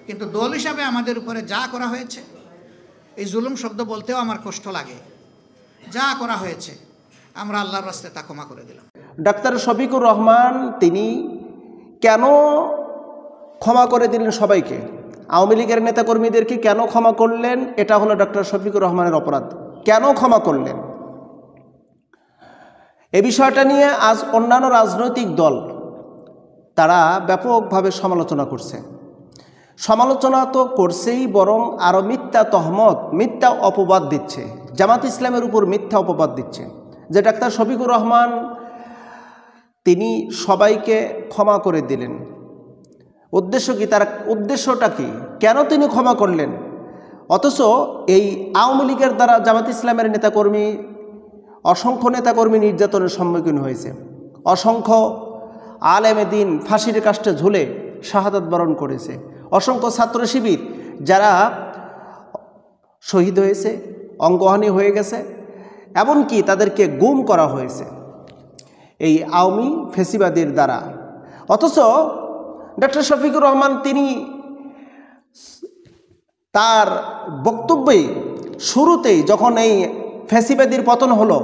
কিন্তু দল হিসাবে আমাদের উপরে যা করা হয়েছে, এই জুলুম শব্দ বলতেও আমার কষ্ট লাগে, যা করা হয়েছে আমরা আল্লাহর রাস্তায় তা ক্ষমা করে দিলাম। ডাক্তার শফিকুর রহমান তিনি কেন ক্ষমা করে দিলেন সবাইকে? আওয়ামী লীগের নেতাকর্মীদেরকে কেন ক্ষমা করলেন? এটা হলো ডক্টর শফিকুর রহমানের অপরাধ। কেন ক্ষমা করলেন এই বিষয়টা নিয়ে আজ অন্যান্য রাজনৈতিক দল তারা ব্যাপকভাবে সমালোচনা করছে। সমালোচনা তো করছেই, বরং আরও মিথ্যা তহমত, মিথ্যা অপবাদ দিচ্ছে, জামাত ইসলামের উপর মিথ্যা অপবাদ দিচ্ছে যে ডাক্তার শফিকুর রহমান তিনি সবাইকে ক্ষমা করে দিলেন। উদ্দেশ্য কি? তার উদ্দেশ্যটা কি? কেন তিনি ক্ষমা করলেন? অথচ এই আওয়ামী লীগের দ্বারা জামাত ইসলামের নেতাকর্মী, অসংখ্য নেতাকর্মী নির্যাতনের সম্মুখীন হয়েছে, অসংখ্য আলেমে দ্বীন ফাঁসির কাষ্টে ঝুলে শাহাদাত বরণ করেছে, অসংখ্য ছাত্র শিবির যারা শহীদ হয়েছে, অঙ্গহানি হয়ে গেছে, এমনকি তাদেরকে গুম করা হয়েছে এই আওয়ামী ফেসিবাদের দ্বারা। অথচ ডক্টর শফিকুর রহমান তিনি তার বক্তব্যে শুরুতেই যখন এই ফেসিবাদের পতন হলো,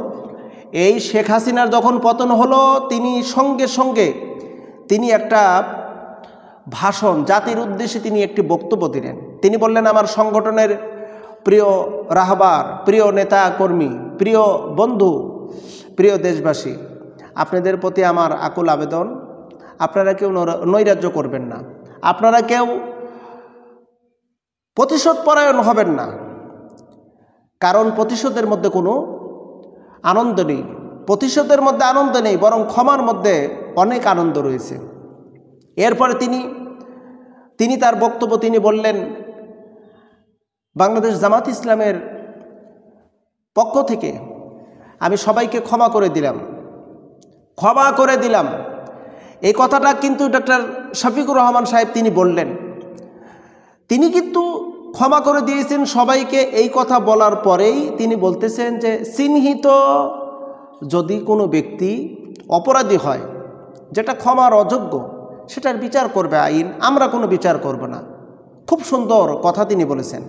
এই শেখ হাসিনার যখন পতন হলো, তিনি সঙ্গে সঙ্গে তিনি একটা ভাষণ, জাতির উদ্দেশ্যে তিনি একটি বক্তব্য দিলেন। তিনি বললেন, আমার সংগঠনের প্রিয় রাহবার, প্রিয় নেতা কর্মী, প্রিয় বন্ধু, প্রিয় দেশবাসী, আপনাদের প্রতি আমার আকুল আবেদন, আপনারা কেউ নৈরাজ্য করবেন না, আপনারা কেউ প্রতিশোধ পরায়ণ হবেন না, কারণ প্রতিশোধের মধ্যে কোনো আনন্দ নেই, প্রতিশোধের মধ্যে আনন্দ নেই, বরং ক্ষমার মধ্যে অনেক আনন্দ রয়েছে। এরপরে তিনি তার বক্তব্য তিনি বললেন, বাংলাদেশ জামাত ইসলামের পক্ষ থেকে আমি সবাইকে ক্ষমা করে দিলাম, ক্ষমা করে দিলাম। এই কথাটা কিন্তু ডক্টর শফিকুর রহমান সাহেব তিনি বললেন, তিনি কিন্তু ক্ষমা করে দিয়েছেন সবাইকে। এই কথা বলার পরেই তিনি বলতেছেন যে চিহ্নিত যদি কোনো ব্যক্তি অপরাধী হয়, যেটা ক্ষমার অযোগ্য, সেটার বিচার করবে আইন, আমরা কোনো বিচার করব না। খুব সুন্দর কথা তিনি বলেছেন।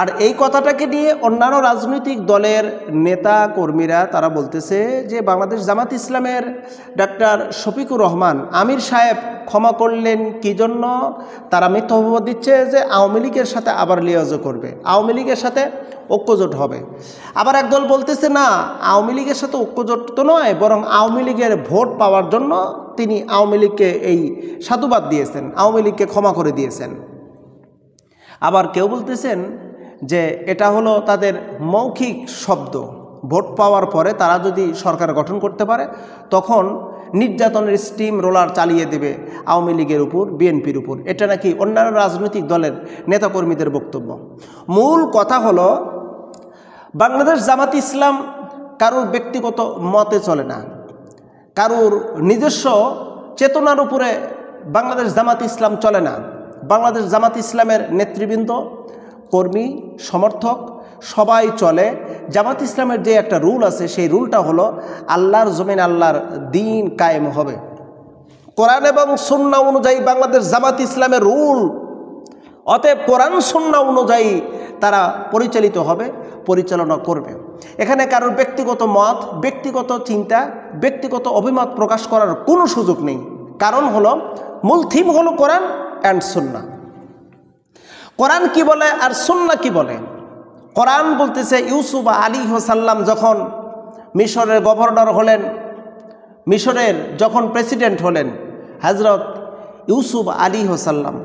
আর এই কথাটাকে নিয়ে অন্যান্য রাজনৈতিক দলের নেতা কর্মীরা তারা বলতেছে যে বাংলাদেশ জামাত ইসলামের ডাক্তার শফিকুর রহমান আমির সাহেব ক্ষমা করলেন কি জন্য? তারা মিথ্যা অপবাদ দিচ্ছে যে আওয়ামী লীগের সাথে আবার লিয়াজো করবে, আওয়ামী লীগের সাথে ঐক্যজোট হবে। আবার একদল বলতেছে না, আওয়ামী লীগের সাথে ঐক্যজোট তো নয়, বরং আওয়ামী লীগের ভোট পাওয়ার জন্য তিনি আওয়ামী লীগকে এই সাধুবাদ দিয়েছেন, আওয়ামী লীগকে ক্ষমা করে দিয়েছেন। আবার কেউ বলতেছেন যে এটা হলো তাদের মৌখিক শব্দ, ভোট পাওয়ার পরে তারা যদি সরকার গঠন করতে পারে তখন নির্যাতনের স্টিম রোলার চালিয়ে দেবে আওয়ামী লীগের উপর, বিএনপির উপর। এটা নাকি অন্যান্য রাজনৈতিক দলের নেতাকর্মীদের বক্তব্য। মূল কথা হলো বাংলাদেশ জামাত ইসলাম কারোর ব্যক্তিগত মতে চলে না, কারোর নিজস্ব চেতনার উপরে বাংলাদেশ জামাত ইসলাম চলে না। বাংলাদেশ জামাত ইসলামের নেতৃবৃন্দ, কর্মী, সমর্থক সবাই চলে জামাত ইসলামের যে একটা রুল আছে, সেই রুলটা হলো আল্লাহর জমিন আল্লাহর দ্বীন কায়েম হবে। কোরআন এবং সুন্নাহ অনুযায়ী বাংলাদেশ জামাত ইসলামের রুল, অতএব কোরআন সুন্নাহ অনুযায়ী তারা পরিচালিত হবে, পরিচালনা করবে। এখানে কারোর ব্যক্তিগত মত, ব্যক্তিগত চিন্তা, ব্যক্তিগত অভিমত প্রকাশ করার কোনো সুযোগ নেই। কারণ হলো মূল থিম হলো কোরআন অ্যান্ড সুন্নাহ। কোরআন কি বলে আর সুন্নাহ কি বলে? কোরআন বলতেছে ইউসুফ আলাইহিস সালাম যখন মিশরের গভর্নর হলেন, মিশরের যখন প্রেসিডেন্ট হলেন, হযরত ইউসুফ আলাইহিস সালাম,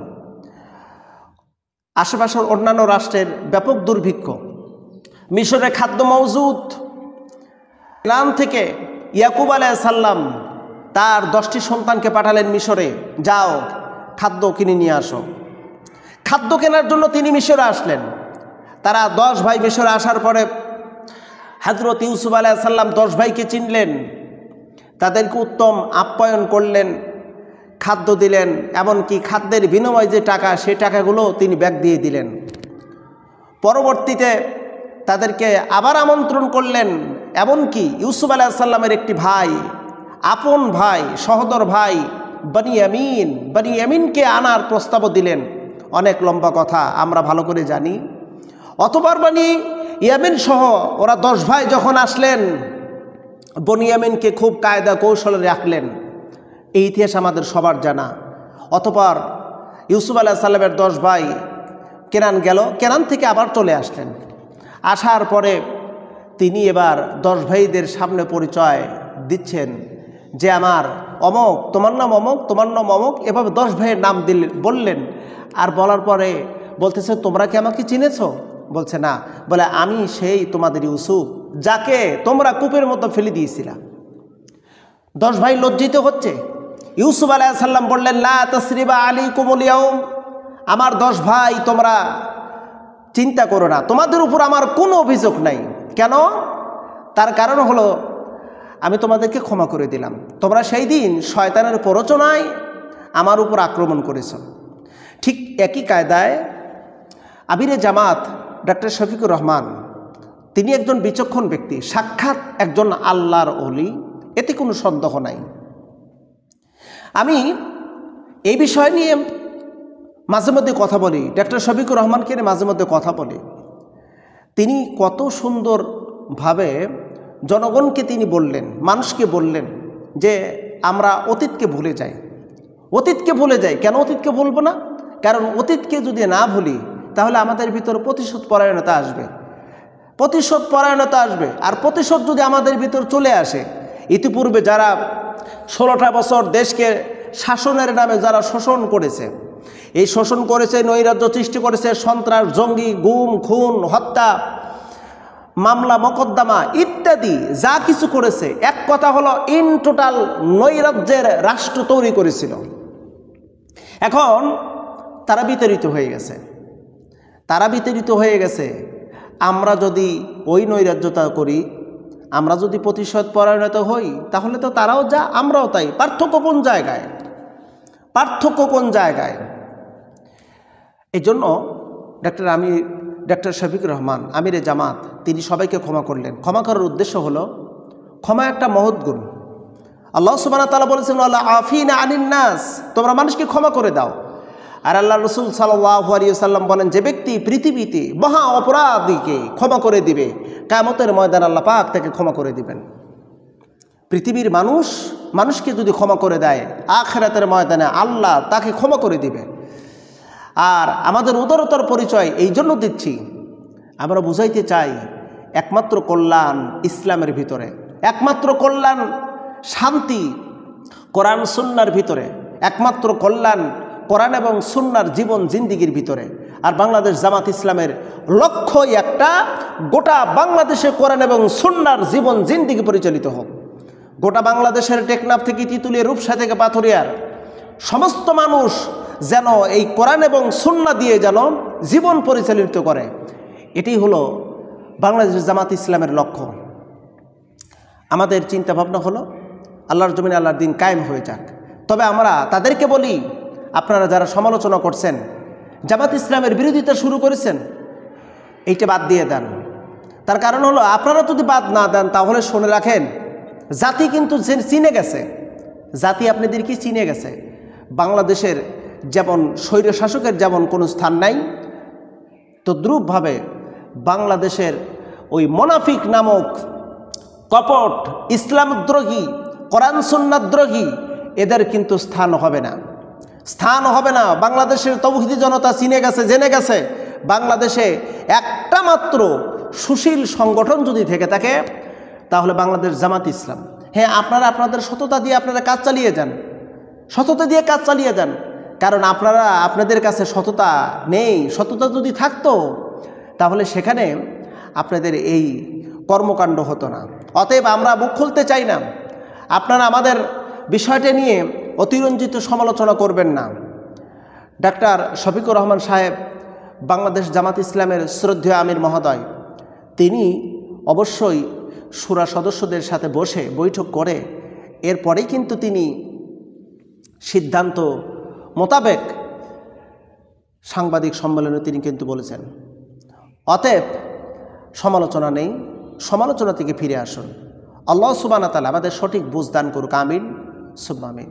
আশেপাশের অন্যান্য রাষ্ট্রের ব্যাপক দুর্ভিক্ষ, মিশরে খাদ্য মওজুদ, ইরান থেকে ইয়াকুব আলাইহিস সালাম তার 10টি সন্তানকে পাঠালেন মিশরে, যাও খাদ্য কিনে নিয়ে আসো। খাদ্য কেনার জন্য তিনি মিশরে আসলেন। তারা 10 ভাই মিশরে আসার পরে হযরত ইউসুফ আলাইহিস সালাম 10 ভাইকে চিনলেন, তাদেরকে উত্তম আপ্যায়ন করলেন, খাদ্য দিলেন, এমনকি খাদ্যের বিনিময়ে যে টাকা, সেই টাকাগুলো তিনি ব্যাগ দিয়ে দিলেন। পরবর্তীতে তাদেরকে আবার আমন্ত্রণ করলেন, এমনকি ইউসুফ আলাইহিস সালামের একটি ভাই, আপন ভাই, সহোদর ভাই বনিয়ামিনকে আনার প্রস্তাবও দিলেন। অনেক লম্বা কথা আমরা ভালো করে জানি। অতঃপর বনি ইয়ামিন সহ ওরা 10 ভাই যখন আসলেন, বনি ইয়ামিনকে খুব কায়দা কৌশলে রাখলেন। এই ইতিহাস আমাদের সবার জানা। অতঃপর ইউসুফ আলাইহিস সালামের 10 ভাই কেনান গেল, কেনান থেকে আবার চলে আসলেন। আসার পরে তিনি এবার 10 ভাইদের সামনে পরিচয় দিচ্ছেন যে আমার অমক, তোমার নাম অমক, তোমার নাম অমক, এভাবে 10 ভাইয়ের নাম বললেন। আর বলার পরে বলতেছে, তোমরা কি আমাকে চিনেছো? বলছে না। বলে, আমি সেই তোমাদের ইউসুফ, যাকে তোমরা কূপের মতো ফেলে দিয়েছিলা। 10 ভাই লজ্জিত হচ্ছে। ইউসুফ আলাইহিস সালাম বললেন, লা তাসরিবা আলাইকুমুল ইয়াউম, আমার 10 ভাই তোমরা চিন্তা করো না, তোমাদের উপর আমার কোনো অভিযোগ নাই। কেন? তার কারণ হলো আমি তোমাদেরকে ক্ষমা করে দিলাম। তোমরা সেই দিন শয়তানের প্ররোচনায় আমার উপর আক্রমণ করেছ। ঠিক একই কায়দায় আমিরে জামাত ডক্টর শফিকুর রহমান, তিনি একজন বিচক্ষণ ব্যক্তি, সাক্ষাৎ একজন আল্লাহর ওলি, এতে কোনো সন্দেহ নাই। আমি এই বিষয় নিয়ে মাঝে মধ্যে কথা বলি, ডক্টর শফিকুর রহমানকে নিয়ে মাঝে মধ্যে কথা বলি। তিনি কত সুন্দরভাবে জনগণকে তিনি বললেন, মানুষকে বললেন যে আমরা অতীতকে ভুলে যাই। অতীতকে ভুলে যাই কেন? অতীতকে ভুলবো না, কারণ অতীতকে যদি না ভুলি তাহলে আমাদের ভিতর প্রতিশোধ পরায়ণতা আসবে, প্রতিশোধ পরায়ণতা আসবে। আর প্রতিশোধ যদি আমাদের ভিতর চলে আসে, ইতিপূর্বে যারা 16টা বছর দেশকে শাসনের নামে যারা শোষণ করেছে, এই শোষণ করেছে, নৈরাজ্য সৃষ্টি করেছে, সন্ত্রাস, জঙ্গি, গুম, খুন, হত্যা, মামলা মোকদ্দমা ইত্যাদি যা কিছু করেছে, এক কথা হলো ইন টোটাল নৈরাজ্যের রাষ্ট্র তৈরি করেছিল। এখন তারা বিতাড়িত হয়ে গেছে, তারা বিতাড়িত হয়ে গেছে। আমরা যদি ওই নৈরাজ্যতা করি, আমরা যদি প্রতিশোধ পরায়ণত হই, তাহলে তো তারাও যা আমরাও তাই। পার্থক্য কোন জায়গায়? পার্থক্য কোন জায়গায়? এই জন্য ডক্টর শফিকুর রহমান আমিরে জামাত তিনি সবাইকে ক্ষমা করলেন। ক্ষমা করার উদ্দেশ্য হলো, ক্ষমা একটা মহৎ গুণ। আল্লাহ সুবহানাহু ওয়া তাআলা বলেছেন, আল্লাহ আফিনা আনিন নাস, তোমরা মানুষকে ক্ষমা করে দাও। আর আল্লাহ রসুল সাল্লাল্লাহু আলাইহি ওয়াসাল্লাম বলেন, যে ব্যক্তি পৃথিবীতে মহা অপরাধীকে ক্ষমা করে দিবে, কিয়ামতের ময়দানে আল্লাহ পাক তাকে ক্ষমা করে দিবেন। পৃথিবীর মানুষকে যদি ক্ষমা করে দেয়, আখিরাতের ময়দানে আল্লাহ তাকে ক্ষমা করে দিবে। আর আমাদের উদারতার পরিচয় এই জন্য দিচ্ছি, আমরা বুঝাইতে চাই একমাত্র কল্যাণ ইসলামের ভিতরে, একমাত্র কল্যাণ শান্তি কোরআন সুন্নাহর ভিতরে, একমাত্র কল্যাণ কোরআন এবং সুন্নাহর জীবন জিন্দিগির ভিতরে। আর বাংলাদেশ জামাত ইসলামের লক্ষ্যই একটা, গোটা বাংলাদেশে কোরআন এবং সুন্নাহর জীবন জিন্দিগি পরিচালিত হোক। গোটা বাংলাদেশের টেকনাফ থেকে তিতুলিয়া, রূপসা থেকে পাথুরিয়ার সমস্ত মানুষ যেন এই কোরআন এবং সুন্নাহ দিয়ে যেন জীবন পরিচালিত করে, এটাই হলো বাংলাদেশ জামাত ইসলামের লক্ষ্য। আমাদের চিন্তা ভাবনা হলো আল্লাহর জমিনে আল্লাহর দিন কায়েম হয়ে যাক। তবে আমরা তাদেরকে বলি, আপনারা যারা সমালোচনা করছেন, জামাত ইসলামের বিরোধিতা শুরু করেছেন, এইটা বাদ দিয়ে দেন। তার কারণ হলো, আপনারা যদি বাদ না দেন তাহলে শুনে রাখেন, জাতি কিন্তু চিনে গেছে, জাতি আপনাদেরকে চিনে গেছে। বাংলাদেশের যেমন স্বৈরশাসকের যেমন কোনো স্থান নাই, তদ্রূপভাবে বাংলাদেশের ওই মুনাফিক নামক কপট ইসলামদ্রোহী, কোরআন সুন্নাহদ্রোহী এদের কিন্তু স্থান হবে না, স্থান হবে না। বাংলাদেশের তৌহিদি জনতা চিনে গেছে, জেনে গেছে, বাংলাদেশে একটা মাত্র সুশীল সংগঠন যদি থেকে থাকে তাহলে বাংলাদেশ জামাত ইসলাম। হ্যাঁ, আপনারা আপনাদের সততা দিয়ে আপনারা কাজ চালিয়ে যান, সততা দিয়ে কাজ চালিয়ে যান, কারণ আপনাদের কাছে সততা নেই। সততা যদি থাকতো তাহলে সেখানে আপনাদের এই কর্মকাণ্ড হতো না। অতএব আমরা মুখ খুলতে চাই না, আপনারা আমাদের বিষয়টা নিয়ে অতিরঞ্জিত সমালোচনা করবেন না। ডাক্তার শফিকুর রহমান সাহেব, বাংলাদেশ জামাত ইসলামের শ্রদ্ধেয় আমির মহোদয়, তিনি অবশ্যই শুরা সদস্যদের সাথে বসে বৈঠক করে এরপরেই কিন্তু তিনি সিদ্ধান্ত মোতাবেক সাংবাদিক সম্মেলনে তিনি কিন্তু বলেছেন। অতএব সমালোচনা নেই, সমালোচনা থেকে ফিরে আসুন। আল্লাহ সুবহানাহু ওয়া তাআলা আমাদের সঠিক বুঝ দান করুক। আমিন সুম্মা আমিন।